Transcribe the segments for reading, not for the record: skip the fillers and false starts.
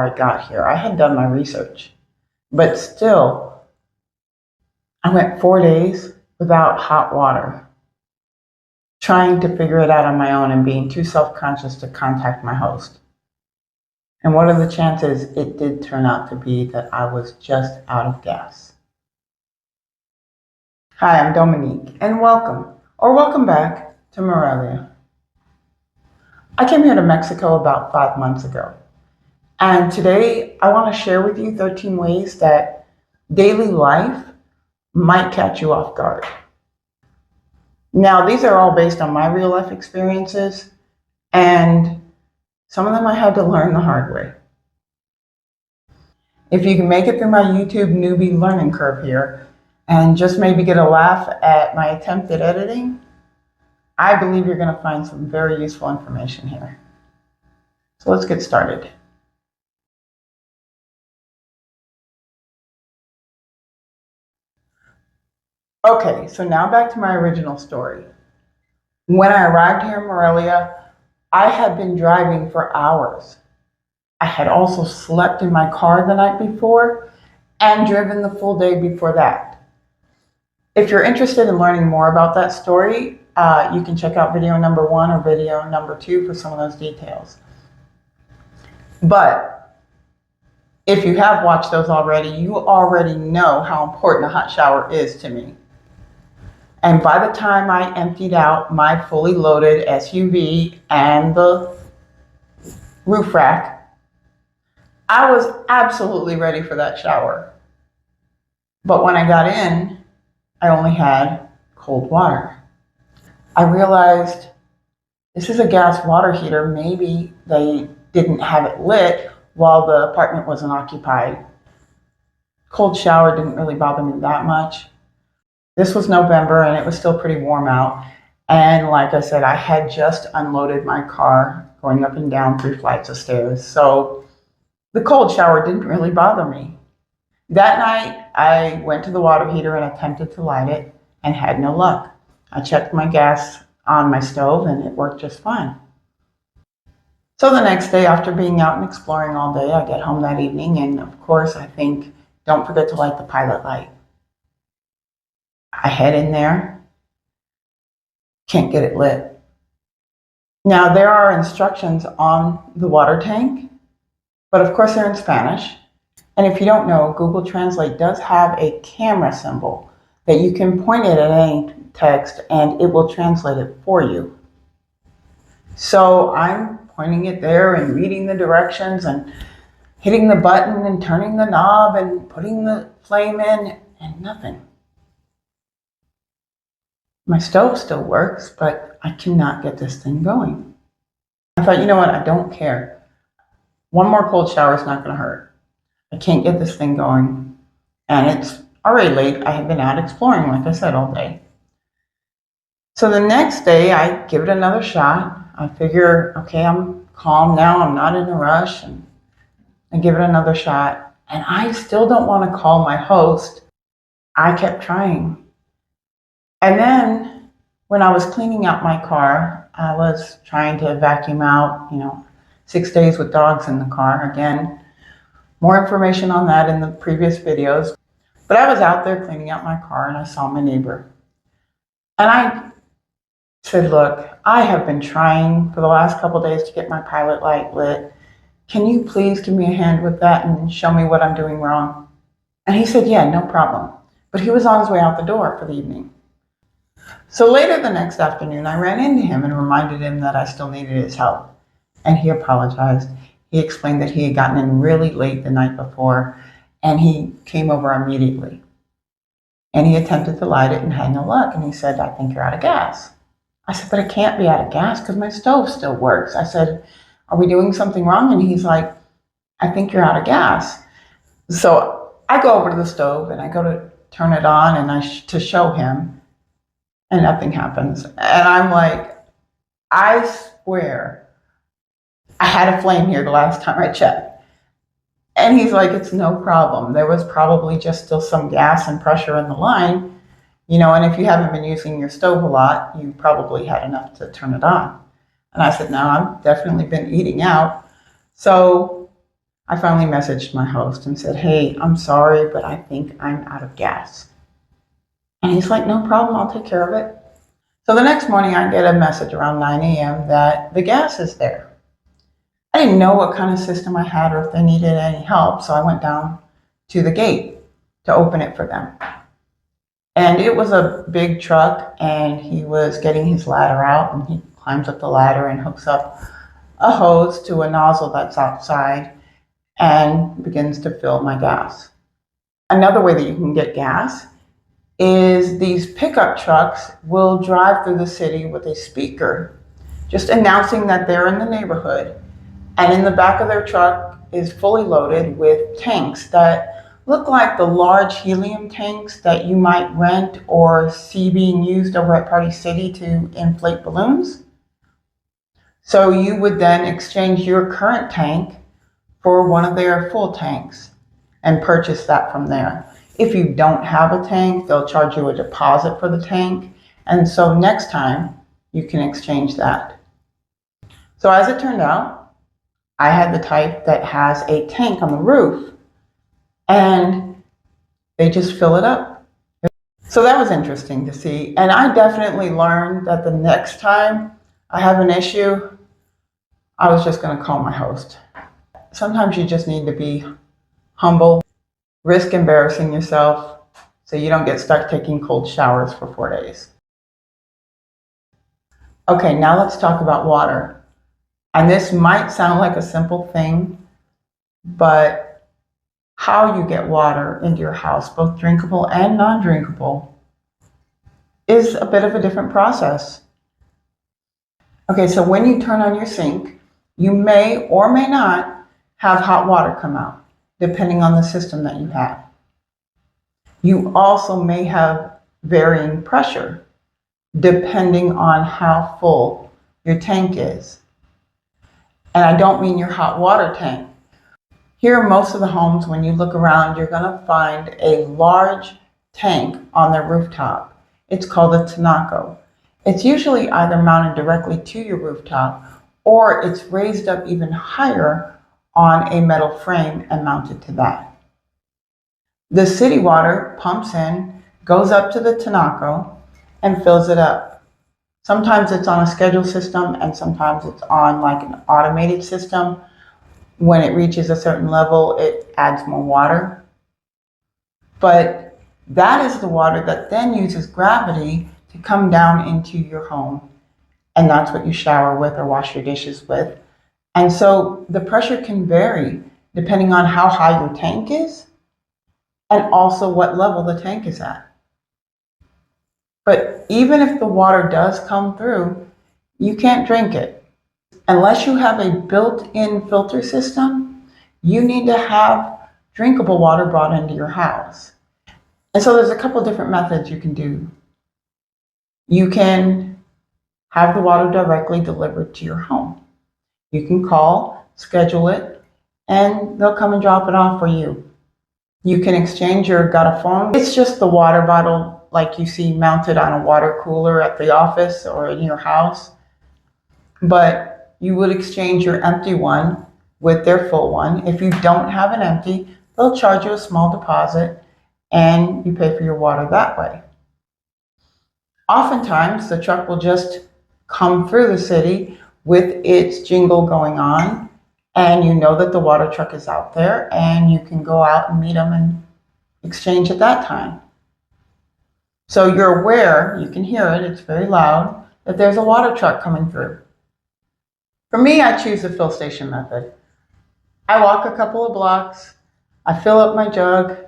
I got here. I had done my research, but still, I went 4 days without hot water, trying to figure it out on my own and being too self-conscious to contact my host. And what are the chances it did turn out to be that I was just out of gas? Hi, I'm Dominique, and welcome back to Morelia. I came here to Mexico about 5 months ago, and today I want to share with you 13 ways that daily life might catch you off guard. Now, these are all based on my real life experiences, and some of them I had to learn the hard way. If you can make it through my YouTube newbie learning curve here, and just maybe get a laugh at my attempt at editing, I believe you're going to find some very useful information here. So let's get started. Okay, so now back to my original story. When I arrived here in Morelia, I had been driving for hours. I had also slept in my car the night before and driven the full day before that. If you're interested in learning more about that story, you can check out video number 1 or video number 2 for some of those details. But if you have watched those already, you already know how important a hot shower is to me. And by the time I emptied out my fully loaded SUV and the roof rack, I was absolutely ready for that shower. But when I got in, I only had cold water. I realized this is a gas water heater. Maybe they didn't have it lit while the apartment wasn't occupied. Cold shower didn't really bother me that much. This was November and it was still pretty warm out. And like I said, I had just unloaded my car going up and down 3 flights of stairs. So the cold shower didn't really bother me. That night, I went to the water heater and attempted to light it and had no luck. I checked my gas on my stove and it worked just fine. So the next day, after being out and exploring all day, I get home that evening and of course I think, don't forget to light the pilot light. I head in there, can't get it lit. Now there are instructions on the water tank, but of course they're in Spanish. And if you don't know, Google Translate does have a camera symbol that you can point it at any text and it will translate it for you. So I'm pointing it there and reading the directions and hitting the button and turning the knob and putting the flame in and nothing. My stove still works, but I cannot get this thing going. I thought, you know what, I don't care. One more cold shower is not going to hurt. I can't get this thing going, and it's already late. I have been out exploring, like I said, all day. So the next day, I give it another shot. I figure, okay, I'm calm now. I'm not in a rush, and I give it another shot. And I still don't want to call my host. I kept trying. And then when I was cleaning out my car, I was trying to vacuum out, 6 days with dogs in the car. Again, more information on that in the previous videos. But I was out there cleaning out my car and I saw my neighbor. And I said, look, I have been trying for the last couple days to get my pilot light lit. Can you please give me a hand with that and show me what I'm doing wrong? And he said, yeah, no problem. But he was on his way out the door for the evening. So later the next afternoon, I ran into him and reminded him that I still needed his help. And he apologized. He explained that he had gotten in really late the night before and he came over immediately. And he attempted to light it and had no luck. And he said, I think you're out of gas. I said, but it can't be out of gas because my stove still works. I said, are we doing something wrong? And he's like, I think you're out of gas. So I go over to the stove and I go to turn it on and to show him and nothing happens. And I'm like, I swear I had a flame here the last time I checked. And he's like, it's no problem. There was probably just still some gas and pressure in the line, and if you haven't been using your stove a lot, you probably had enough to turn it on. And I said, no, I've definitely been eating out. So I finally messaged my host and said, hey, I'm sorry, but I think I'm out of gas. And he's like, no problem, I'll take care of it. So the next morning I get a message around 9 a.m. that the gas is there. I didn't know what kind of system I had or if they needed any help, so I went down to the gate to open it for them. And it was a big truck, and he was getting his ladder out, and he climbs up the ladder and hooks up a hose to a nozzle that's outside and begins to fill my gas. Another way that you can get gas is these pickup trucks will drive through the city with a speaker, just announcing that they're in the neighborhood. And in the back of their truck is fully loaded with tanks that look like the large helium tanks that you might rent or see being used over at Party City to inflate balloons. So you would then exchange your current tank for one of their full tanks and purchase that from there. If you don't have a tank, they'll charge you a deposit for the tank. And so next time you can exchange that. So as it turned out, I had the type that has a tank on the roof and they just fill it up. So that was interesting to see. And I definitely learned that the next time I have an issue, I was just going to call my host. Sometimes you just need to be humble, risk embarrassing yourself so you don't get stuck taking cold showers for 4 days. Okay, now let's talk about water. And this might sound like a simple thing, but how you get water into your house, both drinkable and non-drinkable, is a bit of a different process. Okay, so when you turn on your sink, you may or may not have hot water come out, depending on the system that you have. You also may have varying pressure, depending on how full your tank is. And I don't mean your hot water tank. Here, most of the homes, when you look around, you're going to find a large tank on their rooftop. It's called a tinaco. It's usually either mounted directly to your rooftop or it's raised up even higher on a metal frame and mounted to that. The city water pumps in, goes up to the tinaco, and fills it up. Sometimes it's on a schedule system and sometimes it's on like an automated system. When it reaches a certain level, it adds more water. But that is the water that then uses gravity to come down into your home. And that's what you shower with or wash your dishes with. And so the pressure can vary depending on how high your tank is and also what level the tank is at. But even if the water does come through, you can't drink it. Unless you have a built-in filter system, you need to have drinkable water brought into your house. And so there's a couple different methods you can do. You can have the water directly delivered to your home. You can call, schedule it, and they'll come and drop it off for you. You can exchange your Got-A-Phone. It's just the water bottle like you see mounted on a water cooler at the office or in your house. But you would exchange your empty one with their full one. If you don't have an empty, they'll charge you a small deposit and you pay for your water that way. Oftentimes, the truck will just come through the city with its jingle going on, and you know that the water truck is out there, and you can go out and meet them and exchange at that time. So you're aware, you can hear it, it's very loud, that there's a water truck coming through. For me, I choose the fill station method. I walk a couple of blocks, I fill up my jug.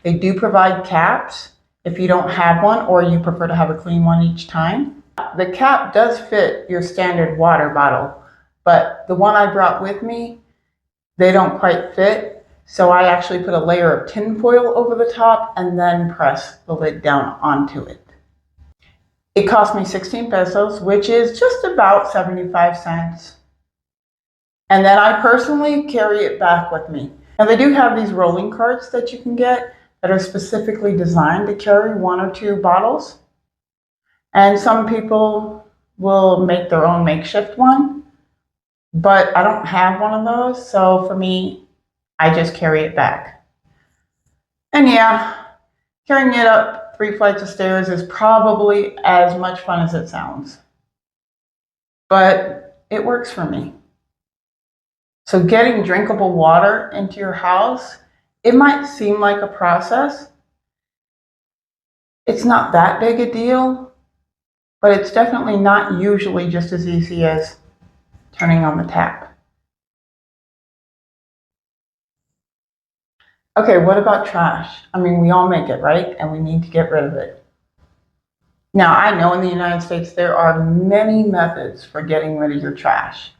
They do provide caps if you don't have one or you prefer to have a clean one each time. The cap does fit your standard water bottle, but the one I brought with me, they don't quite fit. So I actually put a layer of tin foil over the top and then press the lid down onto it. It cost me 16 pesos, which is just about 75 cents. And then I personally carry it back with me. Now they do have these rolling carts that you can get that are specifically designed to carry 1 or 2 bottles. And some people will make their own makeshift one, but I don't have one of those. So for me, I just carry it back. And yeah, carrying it up 3 flights of stairs is probably as much fun as it sounds. But it works for me. So getting drinkable water into your house, it might seem like a process. It's not that big a deal, but it's definitely not usually just as easy as turning on the tap. Okay, what about trash? I mean, we all make it, right? And we need to get rid of it. Now, I know in the United States there are many methods for getting rid of your trash.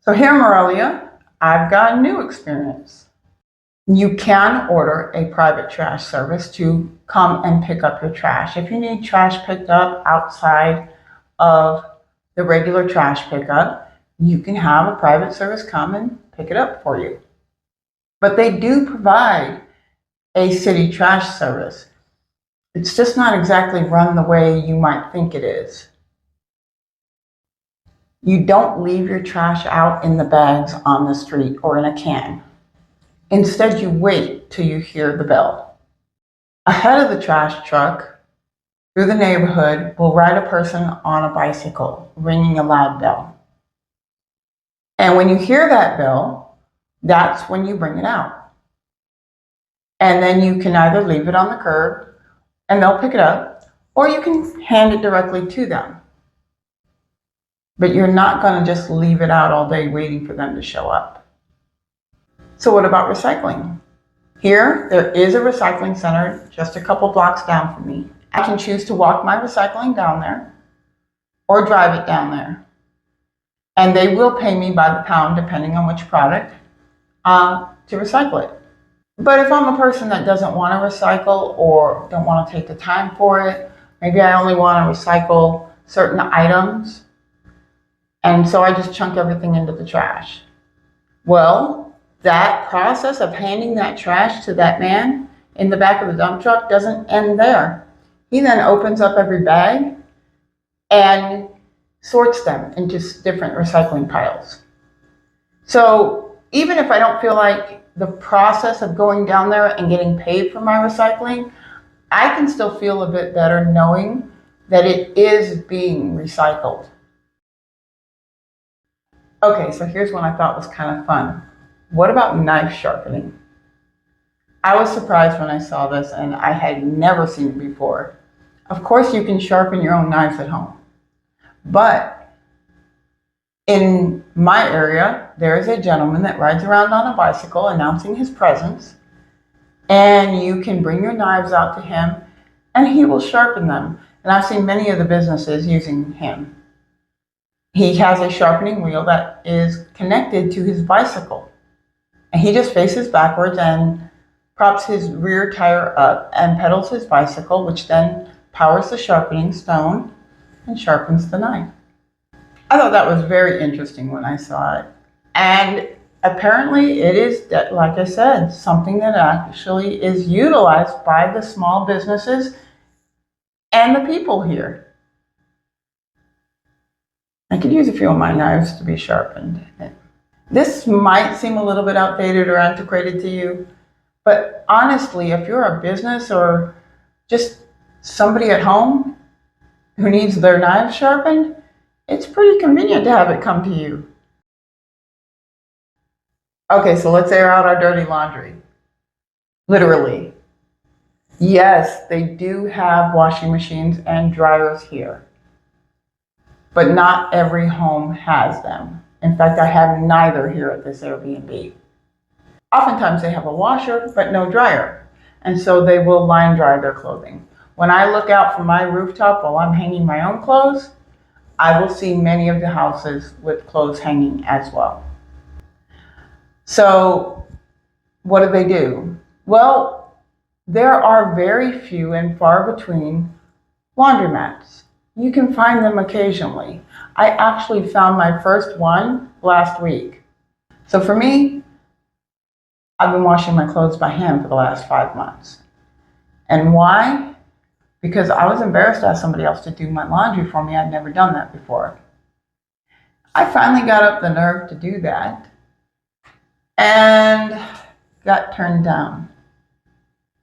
So here in Morelia, I've got a new experience. You can order a private trash service to come and pick up your trash. If you need trash picked up outside of the regular trash pickup, you can have a private service come and pick it up for you. But they do provide a city trash service. It's just not exactly run the way you might think it is. You don't leave your trash out in the bags on the street or in a can. Instead, you wait till you hear the bell. Ahead of the trash truck, through the neighborhood, will ride a person on a bicycle, ringing a loud bell. And when you hear that bell, that's when you bring it out. And then you can either leave it on the curb and they'll pick it up, or you can hand it directly to them. But you're not going to just leave it out all day waiting for them to show up. So what about recycling? Here, there is a recycling center just a couple blocks down from me. I can choose to walk my recycling down there or drive it down there. And they will pay me by the pound, depending on which product, to recycle it. But if I'm a person that doesn't want to recycle or don't want to take the time for it, maybe I only want to recycle certain items, and so I just chunk everything into the trash. Well, that process of handing that trash to that man in the back of the dump truck doesn't end there. He then opens up every bag and sorts them into different recycling piles. So even if I don't feel like the process of going down there and getting paid for my recycling, I can still feel a bit better knowing that it is being recycled. Okay, so here's one I thought was kind of fun. What about knife sharpening? I was surprised when I saw this, and I had never seen it before. Of course, you can sharpen your own knives at home. But in my area, there is a gentleman that rides around on a bicycle announcing his presence, and you can bring your knives out to him, and he will sharpen them. And I've seen many of the businesses using him. He has a sharpening wheel that is connected to his bicycle. And he just faces backwards and props his rear tire up and pedals his bicycle, which then powers the sharpening stone and sharpens the knife. I thought that was very interesting when I saw it. And apparently it is, like I said, something that actually is utilized by the small businesses and the people here. I could use a few of my knives to be sharpened. This might seem a little bit outdated or antiquated to you, but honestly, if you're a business or just somebody at home who needs their knives sharpened, it's pretty convenient to have it come to you. Okay, so let's air out our dirty laundry. Literally. Yes, they do have washing machines and dryers here, but not every home has them. In fact, I have neither here at this Airbnb. Oftentimes they have a washer, but no dryer, and so they will line dry their clothing. When I look out from my rooftop while I'm hanging my own clothes, I will see many of the houses with clothes hanging as well. So what do? Well, there are very few and far between laundromats. You can find them occasionally. I actually found my first one last week. So for me, I've been washing my clothes by hand for the last 5 months. And why? Because I was embarrassed to ask somebody else to do my laundry for me. I'd never done that before. I finally got up the nerve to do that. and got turned down.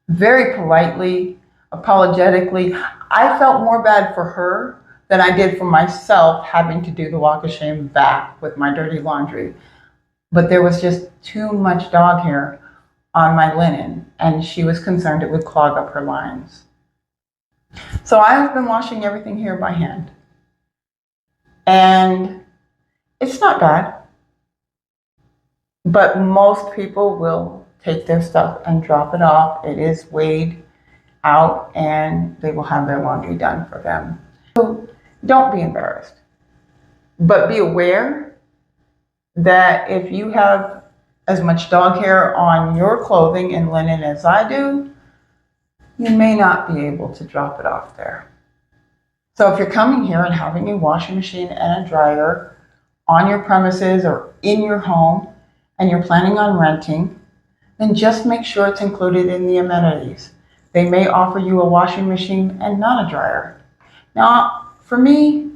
Very politely, apologetically. I felt more bad for her than I did for myself having to do the walk of shame back with my dirty laundry. But there was just too much dog hair on my linen, and she was concerned it would clog up her lines. So I've been washing everything here by hand. And it's not bad. But most people will take their stuff and drop it off. It is weighed out and they will have their laundry done for them. So don't be embarrassed. But be aware that if you have as much dog hair on your clothing and linen as I do, you may not be able to drop it off there. So if you're coming here and having a washing machine and a dryer on your premises or in your home, and you're planning on renting, then just make sure it's included in the amenities. They may offer you a washing machine and not a dryer. Now, for me,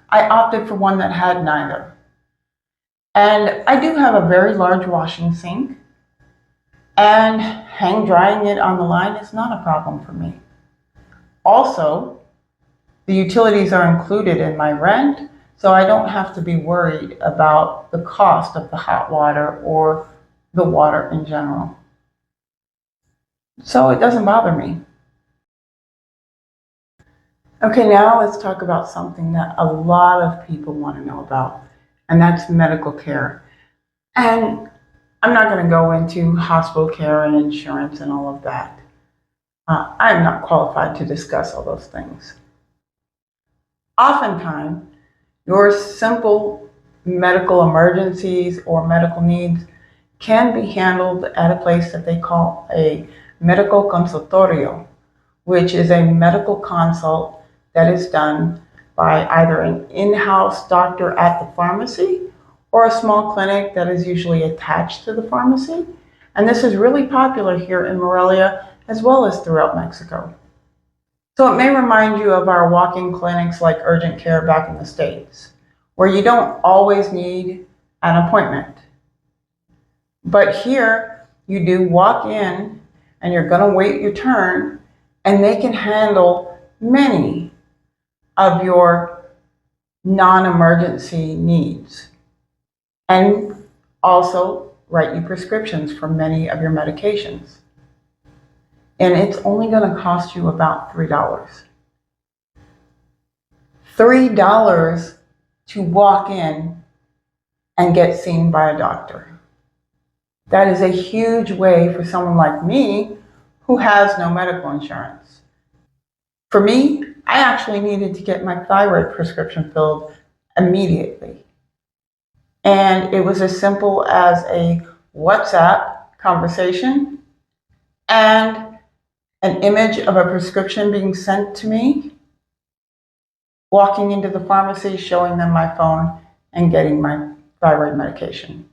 I opted for one that had neither. And I do have a very large washing sink, and hang drying it on the line is not a problem for me. Also, the utilities are included in my rent, so I don't have to be worried about the cost of the hot water or the water in general. So it doesn't bother me. Okay, now let's talk about something that a lot of people want to know about, and that's medical care. And I'm not going to go into hospital care and insurance and all of that. I'm not qualified to discuss all those things. Oftentimes, your simple medical emergencies or medical needs can be handled at a place that they call a medical consultorio, which is a medical consult that is done by either an in-house doctor at the pharmacy or a small clinic that is usually attached to the pharmacy. And this is really popular here in Morelia as well as throughout Mexico. So it may remind you of our walk-in clinics like urgent care back in the States, where you don't always need an appointment. But here you do walk in and you're going to wait your turn, and they can handle many of your non-emergency needs and also write you prescriptions for many of your medications. And it's only going to cost you about $3. $3 to walk in and get seen by a doctor. That is a huge way for someone like me who has no medical insurance. For me, I actually needed to get my thyroid prescription filled immediately. And it was as simple as a WhatsApp conversation and an image of a prescription being sent to me, walking into the pharmacy, showing them my phone, and getting my thyroid medication.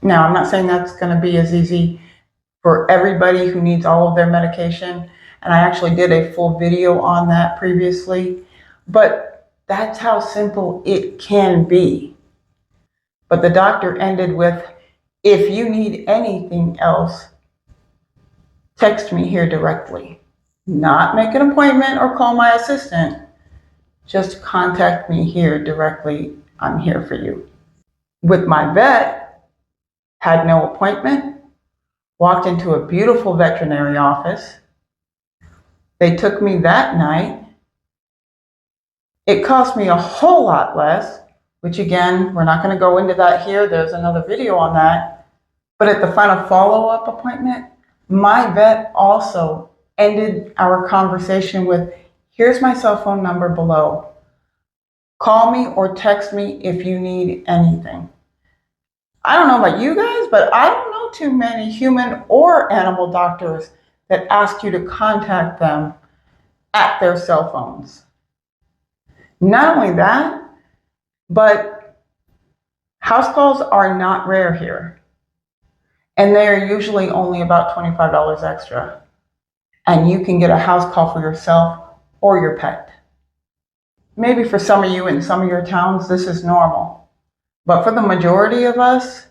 Now, I'm not saying that's going to be as easy for everybody who needs all of their medication, and I actually did a full video on that previously, but that's how simple it can be. But the doctor ended with, if you need anything else, text me here directly. Not make an appointment or call my assistant. Just contact me here directly. I'm here for you. With my vet, had no appointment, walked into a beautiful veterinary office. They took me that night. It cost me a whole lot less, which again, we're not going to go into that here. There's another video on that. But at the final follow-up appointment, my vet also ended our conversation with, here's my cell phone number below. Call me or text me if you need anything. I don't know about you guys, but I don't know too many human or animal doctors that ask you to contact them at their cell phones. Not only that, but house calls are not rare here. And they are usually only about $25 extra. And you can get a house call for yourself or your pet. Maybe for some of you in some of your towns, this is normal. But for the majority of us,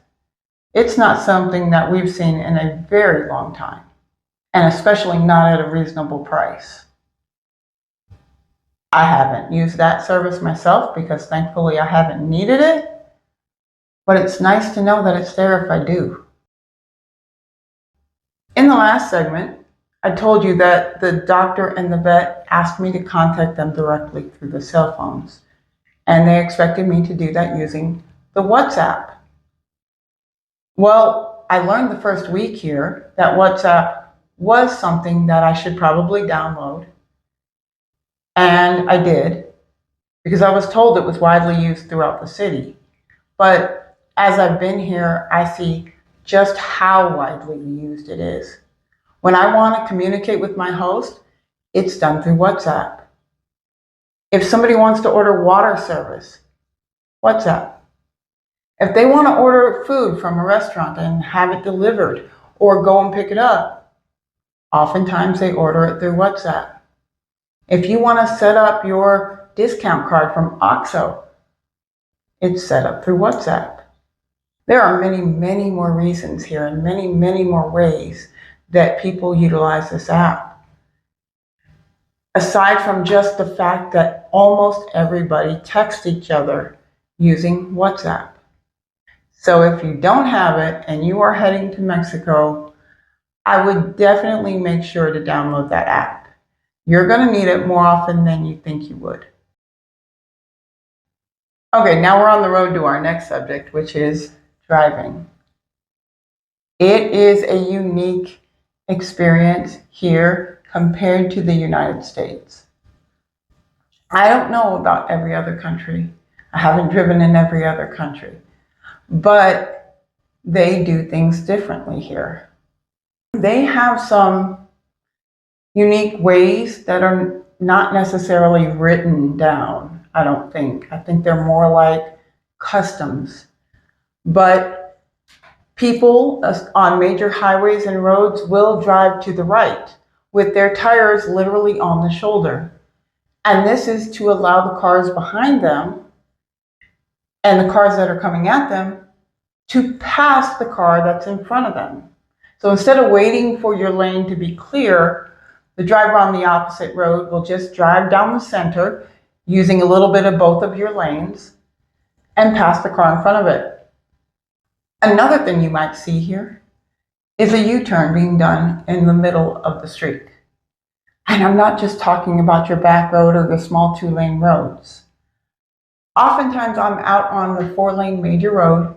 It's not something that we've seen in a very long time, and especially not at a reasonable price. I haven't used that service myself because thankfully I haven't needed it, but it's nice to know that it's there if I do. In the last segment, I told you that the doctor and the vet asked me to contact them directly through the cell phones, and they expected me to do that using the WhatsApp. Well, I learned the first week here that WhatsApp was something that I should probably download, and I did because I was told it was widely used throughout the city. But as I've been here, I see just how widely used it is. When I want to communicate with my host, it's done through WhatsApp. If somebody wants to order water service, WhatsApp. If they want to order food from a restaurant and have it delivered or go and pick it up, oftentimes they order it through WhatsApp. If you want to set up your discount card from OXXO, it's set up through WhatsApp. There are many, many more reasons here and many, many more ways that people utilize this app. Aside from just the fact that almost everybody texts each other using WhatsApp. So if you don't have it and you are heading to Mexico, I would definitely make sure to download that app. You're going to need it more often than you think you would. Okay, now we're on the road to our next subject, which is driving. It is a unique experience here compared to the United States. I don't know about every other country. I haven't driven in every other country, but they do things differently here. They have some unique ways that are not necessarily written down, I don't think. I think they're more like customs. But people on major highways and roads will drive to the right with their tires literally on the shoulder. And this is to allow the cars behind them and the cars that are coming at them to pass the car that's in front of them. So instead of waiting for your lane to be clear, the driver on the opposite road will just drive down the center using a little bit of both of your lanes and pass the car in front of it. Another thing you might see here is a U-turn being done in the middle of the street. And I'm not just talking about your back road or the small 2-lane roads. Oftentimes I'm out on the 4-lane major road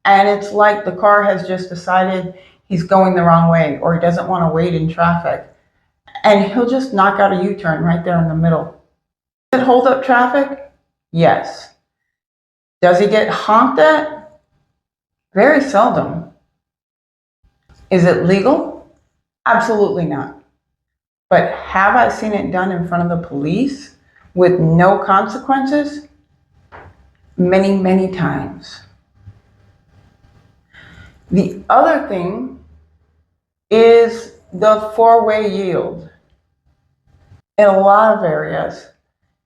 and it's like the car has just decided he's going the wrong way or he doesn't want to wait in traffic. And he'll just knock out a U-turn right there in the middle. Does it hold up traffic? Yes. Does he get honked at? Very seldom. Is it legal? Absolutely not. But have I seen it done in front of the police with no consequences? Many, many times. The other thing is the 4-way yield. In a lot of areas,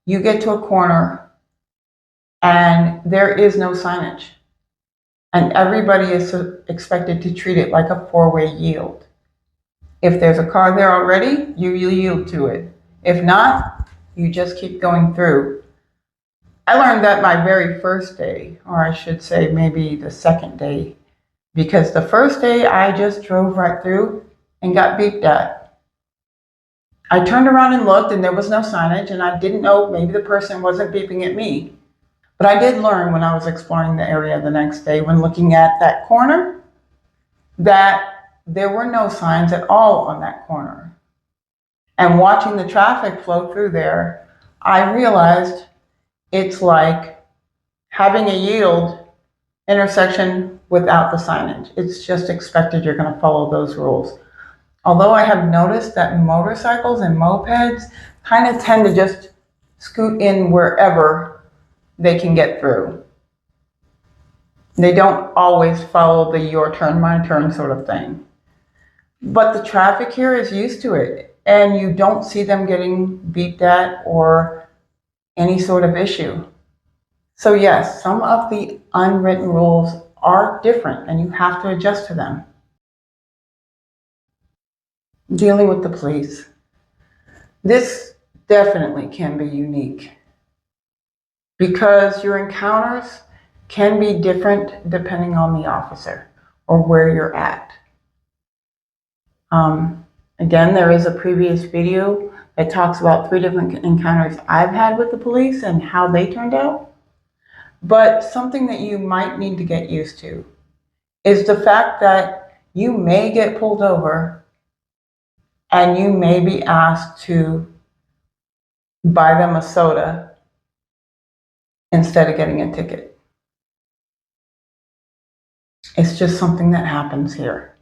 you get to a corner and there is no signage. And everybody is expected to treat it like a 4-way yield. If there's a car there already, you yield to it. If not, you just keep going through. I learned that my very first day, or I should say maybe the second day, because the first day I just drove right through and got beeped at. I turned around and looked and there was no signage and I didn't know, maybe the person wasn't beeping at me. But I did learn when I was exploring the area the next day when looking at that corner that there were no signs at all on that corner. And watching the traffic flow through there, I realized it's like having a yield intersection without the signage. It's just expected you're going to follow those rules. Although I have noticed that motorcycles and mopeds kind of tend to just scoot in wherever they can get through. They don't always follow the your turn, my turn sort of thing. But the traffic here is used to it, and you don't see them getting beeped at or any sort of issue. So yes, some of the unwritten rules are different and you have to adjust to them. Dealing with the police. This definitely can be unique because your encounters can be different depending on the officer or where you're at. Again, there is a previous video that talks about 3 different encounters I've had with the police and how they turned out. But something that you might need to get used to is the fact that you may get pulled over and you may be asked to buy them a soda instead of getting a ticket. It's just something that happens here.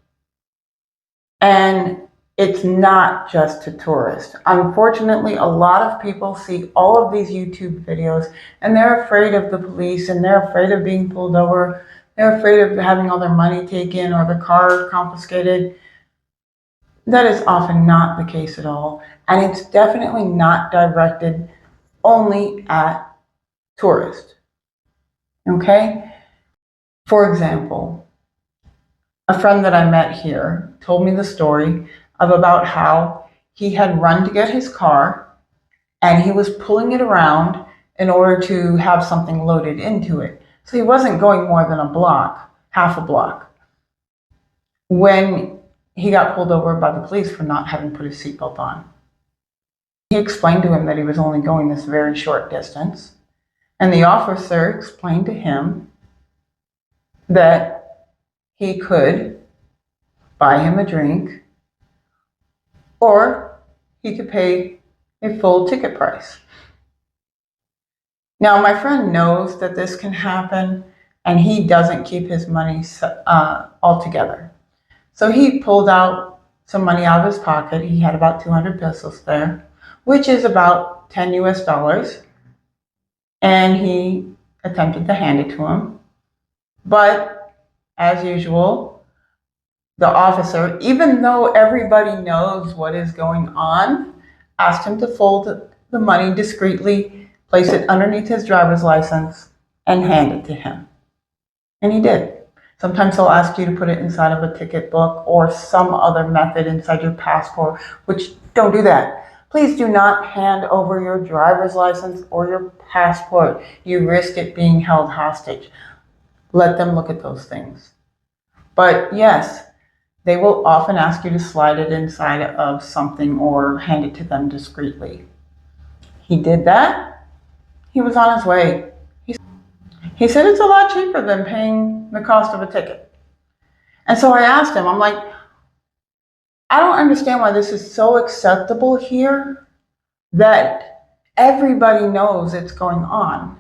And it's not just to tourists. Unfortunately, a lot of people see all of these YouTube videos and they're afraid of the police and they're afraid of being pulled over. They're afraid of having all their money taken or their car confiscated. That is often not the case at all. And it's definitely not directed only at tourists. Okay? For example, a friend that I met here told me the story of about how he had run to get his car and he was pulling it around in order to have something loaded into it. So he wasn't going more than a block, half a block, when he got pulled over by the police for not having put his seatbelt on. He explained to him that he was only going this very short distance, and the officer explained to him that he could buy him a drink or he could pay a full ticket price. Now, my friend knows that this can happen and he doesn't keep his money altogether. So he pulled out some money out of his pocket. He had about 200 pesos there, which is about 10 US dollars. And he attempted to hand it to him. But as usual, the officer, even though everybody knows what is going on, asked him to fold the money discreetly, place it underneath his driver's license, and hand it to him. And he did. Sometimes they'll ask you to put it inside of a ticket book or some other method inside your passport, which don't do that. Please do not hand over your driver's license or your passport. You risk it being held hostage. Let them look at those things. But yes, they will often ask you to slide it inside of something or hand it to them discreetly. He did that. He was on his way. He said it's a lot cheaper than paying the cost of a ticket. And so I asked him, I'm like, I don't understand why this is so acceptable here that everybody knows it's going on.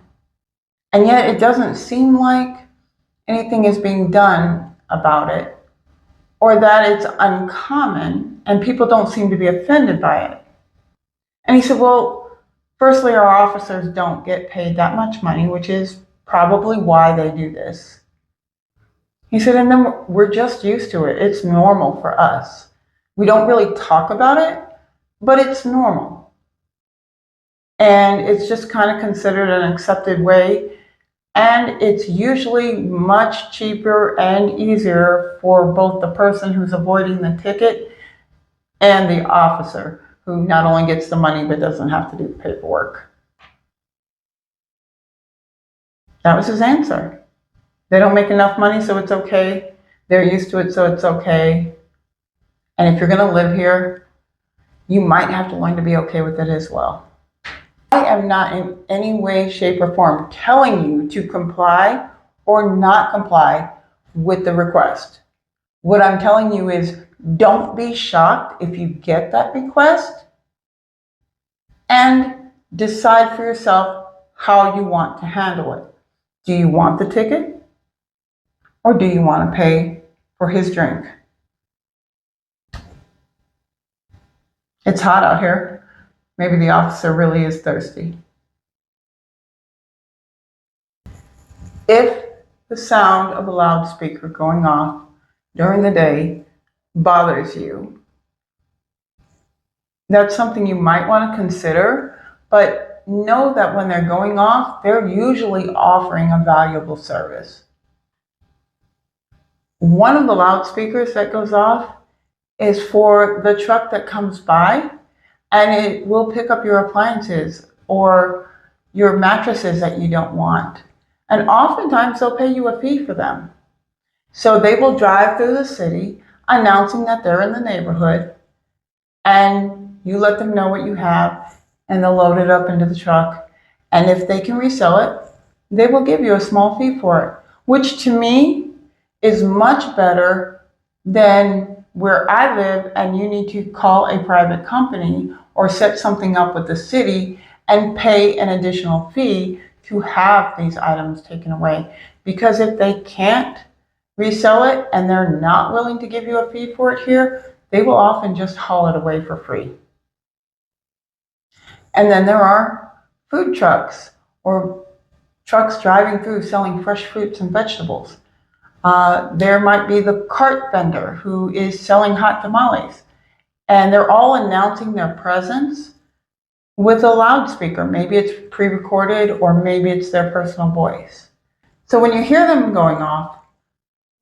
And yet it doesn't seem like anything is being done about it, or that it's uncommon and people don't seem to be offended by it. And he said, well, firstly, our officers don't get paid that much money, which is probably why they do this. He said, and then we're just used to it. It's normal for us. We don't really talk about it, but it's normal. And it's just kind of considered an accepted way. And it's usually much cheaper and easier for both the person who's avoiding the ticket and the officer, who not only gets the money but doesn't have to do the paperwork. That was his answer. They don't make enough money, so it's okay. They're used to it, so it's okay. And if you're going to live here, you might have to learn to be okay with it as well. I am not in any way, shape, or form telling you to comply or not comply with the request. What I'm telling you is don't be shocked if you get that request, and decide for yourself how you want to handle it. Do you want the ticket, or do you want to pay for his drink? It's hot out here. Maybe the officer really is thirsty. If the sound of a loudspeaker going off during the day bothers you, that's something you might want to consider, but know that when they're going off, they're usually offering a valuable service. One of the loudspeakers that goes off is for the truck that comes by, and it will pick up your appliances or your mattresses that you don't want. And oftentimes they'll pay you a fee for them. So they will drive through the city announcing that they're in the neighborhood, and you let them know what you have, and they'll load it up into the truck. And if they can resell it, they will give you a small fee for it, which to me is much better than where I live and you need to call a private company or set something up with the city and pay an additional fee to have these items taken away. Because if they can't resell it and they're not willing to give you a fee for it here, they will often just haul it away for free. And then there are food trucks or trucks driving through selling fresh fruits and vegetables. There might be the cart vendor who is selling hot tamales, and they're all announcing their presence with a loudspeaker. Maybe it's pre-recorded or maybe it's their personal voice. So when you hear them going off,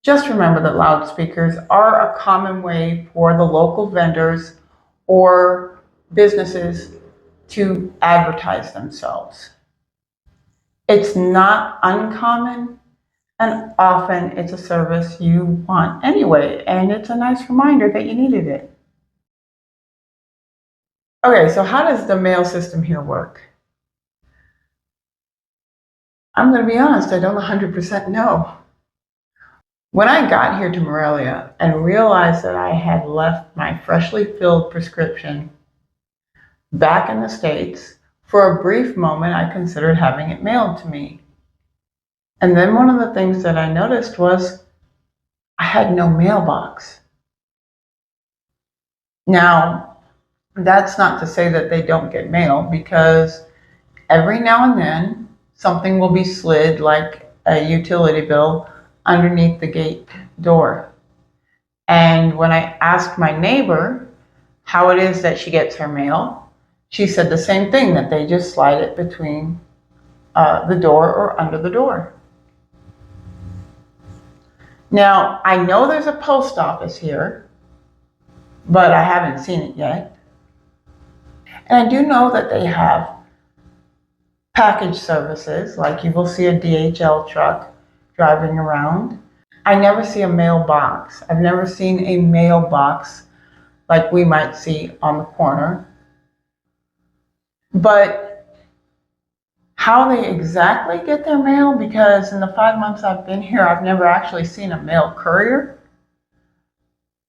just remember that loudspeakers are a common way for the local vendors or businesses to advertise themselves. It's not uncommon, and often it's a service you want anyway, and it's a nice reminder that you needed it. Okay, so how does the mail system here work? I'm going to be honest, I don't 100% know. When I got here to Morelia and realized that I had left my freshly filled prescription back in the States, for a brief moment I considered having it mailed to me. And then one of the things that I noticed was I had no mailbox. Now, that's not to say that they don't get mail, because every now and then something will be slid, like a utility bill, underneath the gate door. And when I asked my neighbor how it is that she gets her mail, she said the same thing, that they just slide it between the door or under the door. Now, I know there's a post office here, but I haven't seen it yet. And I do know that they have package services, like you will see a DHL truck driving around. I never see a mailbox. I've never seen a mailbox like we might see on the corner. But how they exactly get their mail, because in the 5 months I've been here, I've never actually seen a mail courier.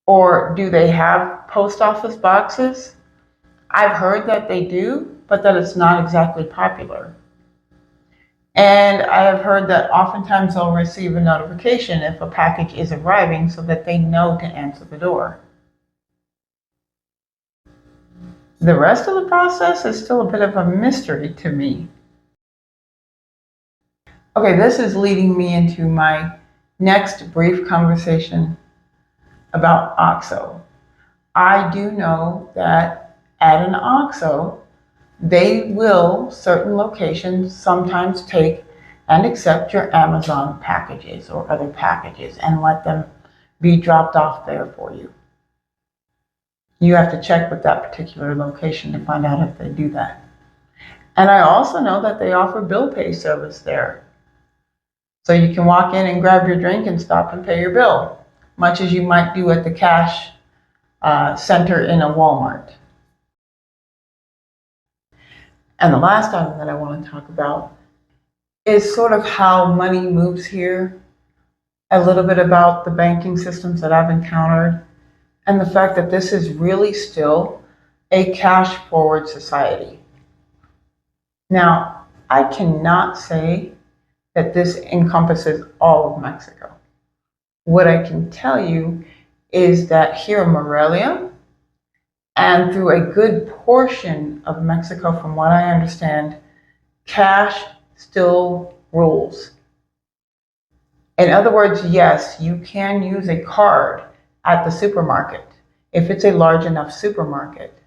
Or do they have post office boxes? I've heard that they do, but that it's not exactly popular. And I have heard that oftentimes they'll receive a notification if a package is arriving so that they know to answer the door. The rest of the process is still a bit of a mystery to me. Okay, this is leading me into my next brief conversation about OXXO. I do know that at an OXXO, they will, certain locations, sometimes take and accept your Amazon packages or other packages and let them be dropped off there for you. You have to check with that particular location to find out if they do that. And I also know that they offer bill pay service there. So you can walk in and grab your drink and stop and pay your bill, much as you might do at the cash center in a Walmart. And the last item that I want to talk about is sort of how money moves here, a little bit about the banking systems that I've encountered, and the fact that this is really still a cash forward society. Now, I cannot say that this encompasses all of Mexico. What I can tell you is that here in Morelia, and through a good portion of Mexico, from what I understand, cash still rules. In other words, yes, you can use a card at the supermarket if it's a large enough supermarket.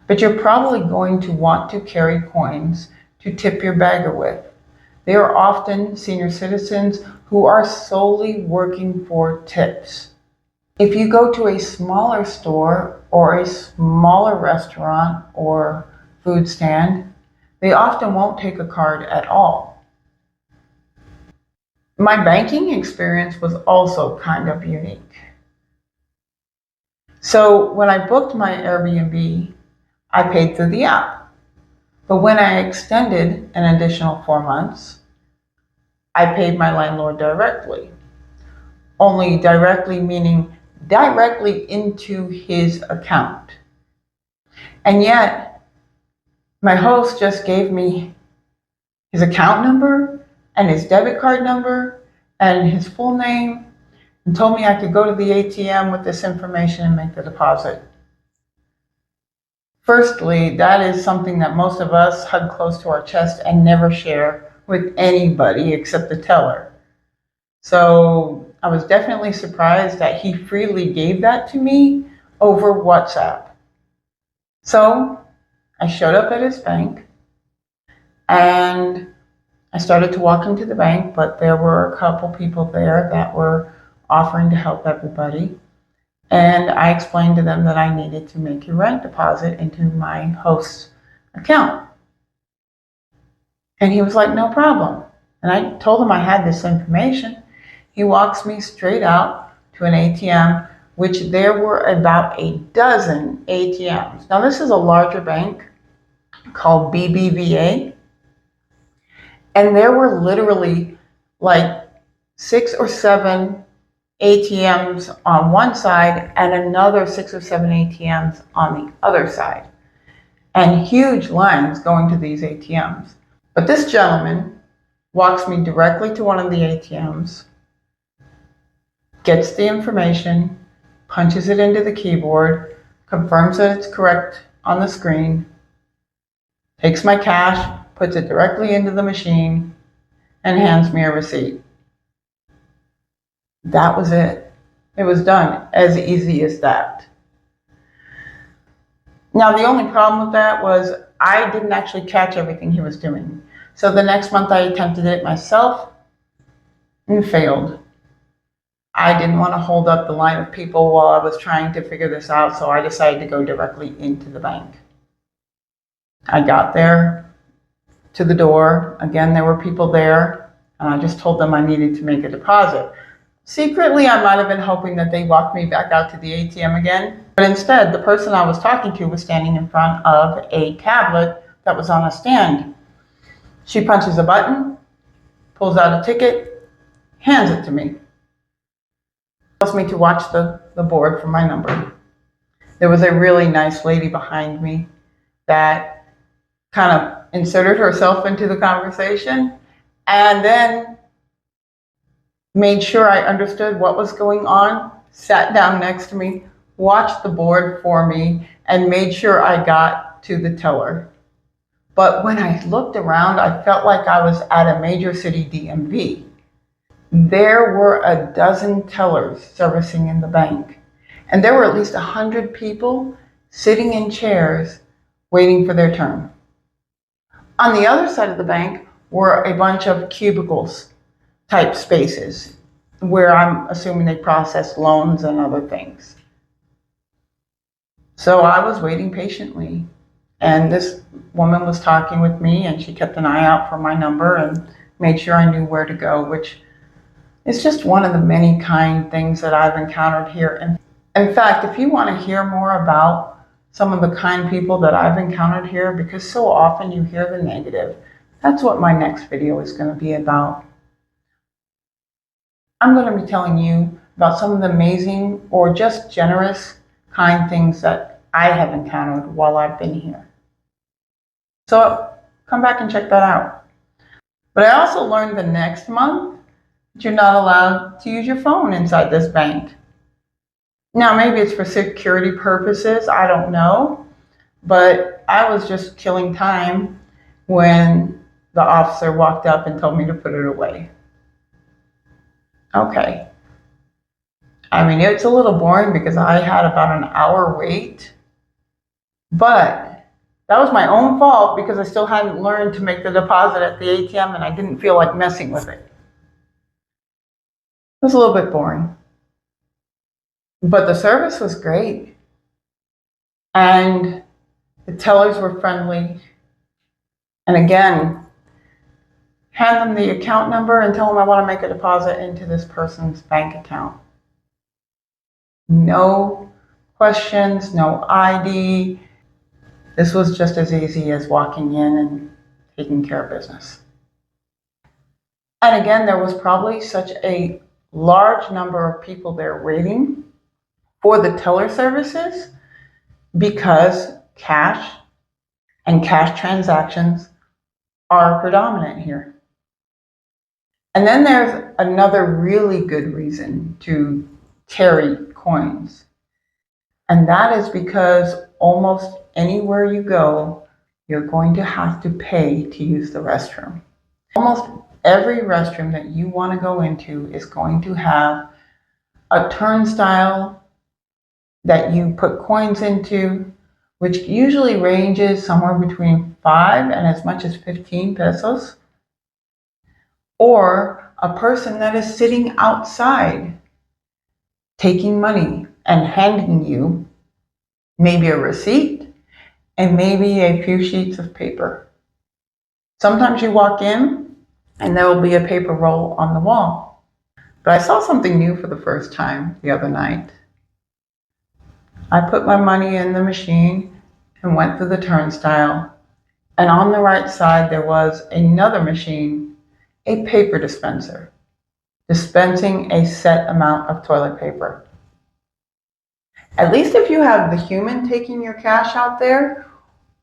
But you're probably going to want to carry coins to tip your bagger with. They are often senior citizens who are solely working for tips. If you go to a smaller store or a smaller restaurant or food stand, they often won't take a card at all. My banking experience was also kind of unique. So when I booked my Airbnb, I paid through the app. But when I extended an additional 4 months, I paid my landlord directly. Only directly meaning directly into his account. And yet, my host just gave me his account number and his debit card number and his full name and told me I could go to the ATM with this information and make the deposit. Firstly, that is something that most of us hug close to our chest and never share with anybody except the teller. So I was definitely surprised that he freely gave that to me over WhatsApp. So I showed up at his bank and I started to walk into the bank, but there were a couple people there that were offering to help everybody. And I explained to them that I needed to make a rent deposit into my host's account. And he was like, no problem. And I told him I had this information. He walks me straight out to an ATM, which there were about a dozen ATMs. Now, this is a larger bank called BBVA. And there were literally like 6 or 7 ATMs on one side and another 6 or 7 ATMs on the other side. And huge lines going to these ATMs. But this gentleman walks me directly to one of the ATMs, gets the information, punches it into the keyboard, confirms that it's correct on the screen, takes my cash, puts it directly into the machine, and hands me a receipt. That was it. It was done as easy as that. Now, the only problem with that was I didn't actually catch everything he was doing. So the next month I attempted it myself and failed. I didn't want to hold up the line of people while I was trying to figure this out, so I decided to go directly into the bank. I got there to the door. Again, there were people there, and I just told them I needed to make a deposit. Secretly, I might have been hoping that they walked me back out to the ATM again, but instead, the person I was talking to was standing in front of a tablet that was on a stand. She punches a button, pulls out a ticket, hands it to me. Tells me to watch the board for my number. There was a really nice lady behind me that kind of inserted herself into the conversation and then made sure I understood what was going on, sat down next to me, watched the board for me, and made sure I got to the teller. But when I looked around, I felt like I was at a major city DMV. There were a dozen tellers servicing in the bank, and there were at least 100 people sitting in chairs waiting for their turn. On the other side of the bank were a bunch of cubicles type spaces where I'm assuming they process loans and other things. So I was waiting patiently, and this woman was talking with me, and she kept an eye out for my number and made sure I knew where to go, which is just one of the many kind things that I've encountered here. And in fact, if you want to hear more about some of the kind people that I've encountered here, because so often you hear the negative, that's what my next video is going to be about. I'm going to be telling you about some of the amazing or just generous, kind things that I have encountered while I've been here. So come back and check that out. But I also learned the next month that you're not allowed to use your phone inside this bank. Now, maybe it's for security purposes, I don't know, but I was just killing time when the officer walked up and told me to put it away. Okay. I mean, it's a little boring because I had about an hour wait, but That was my own fault because I still hadn't learned to make the deposit at the ATM and I didn't feel like messing with it. It was a little bit boring. But the service was great. And the tellers were friendly. And again, hand them the account number and tell them I want to make a deposit into this person's bank account. No questions, no ID. This was just as easy as walking in and taking care of business. And again, there was probably such a large number of people there waiting for the teller services because cash and cash transactions are predominant here. And then there's another really good reason to carry coins. And that is because almost anywhere you go, you're going to have to pay to use the restroom. Almost every restroom that you want to go into is going to have a turnstile that you put coins into, which usually ranges somewhere between 5 and as much as 15 pesos. Or a person that is sitting outside taking money and handing you maybe a receipt and maybe a few sheets of paper. Sometimes you walk in and there will be a paper roll on the wall. But I saw something new for the first time the other night. I put my money in the machine and went through the turnstile. And on the right side, there was another machine, a paper dispenser, dispensing a set amount of toilet paper. At least if you have the human taking your cash out there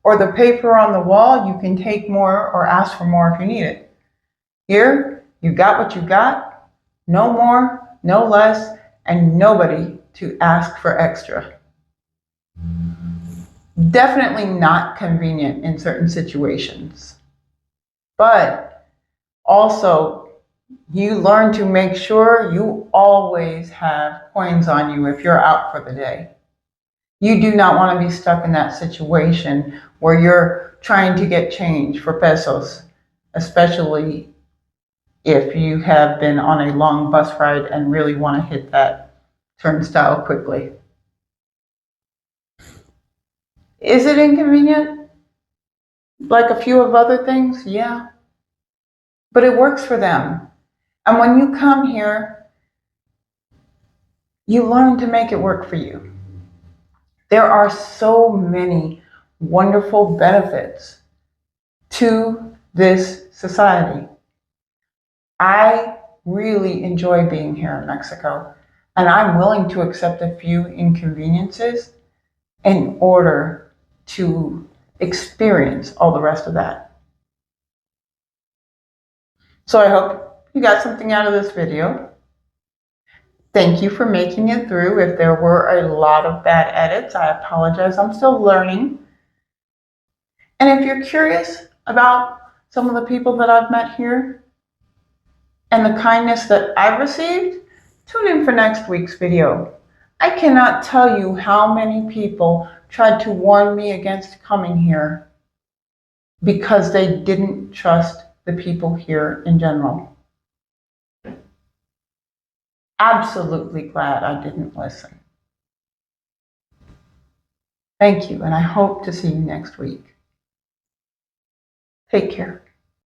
or the paper on the wall, you can take more or ask for more if you need it. Here, you got what you got, no more, no less, and nobody to ask for extra. Definitely not convenient in certain situations. But also, you learn to make sure you always have coins on you if you're out for the day. You do not want to be stuck in that situation where you're trying to get change for pesos, especially if you have been on a long bus ride and really want to hit that turnstile quickly. Is it inconvenient? Like a few of other things? Yeah. But it works for them. And when you come here, you learn to make it work for you. There are so many wonderful benefits to this society. I really enjoy being here in Mexico, and I'm willing to accept a few inconveniences in order to experience all the rest of that. So I hope you got something out of this video. Thank you for making it through. If there were a lot of bad edits, I apologize. I'm still learning. And if you're curious about some of the people that I've met here and the kindness that I've received, tune in for next week's video. I cannot tell you how many people tried to warn me against coming here because they didn't trust the people here in general. Absolutely glad I didn't listen. Thank you, and I hope to see you next week. Take care.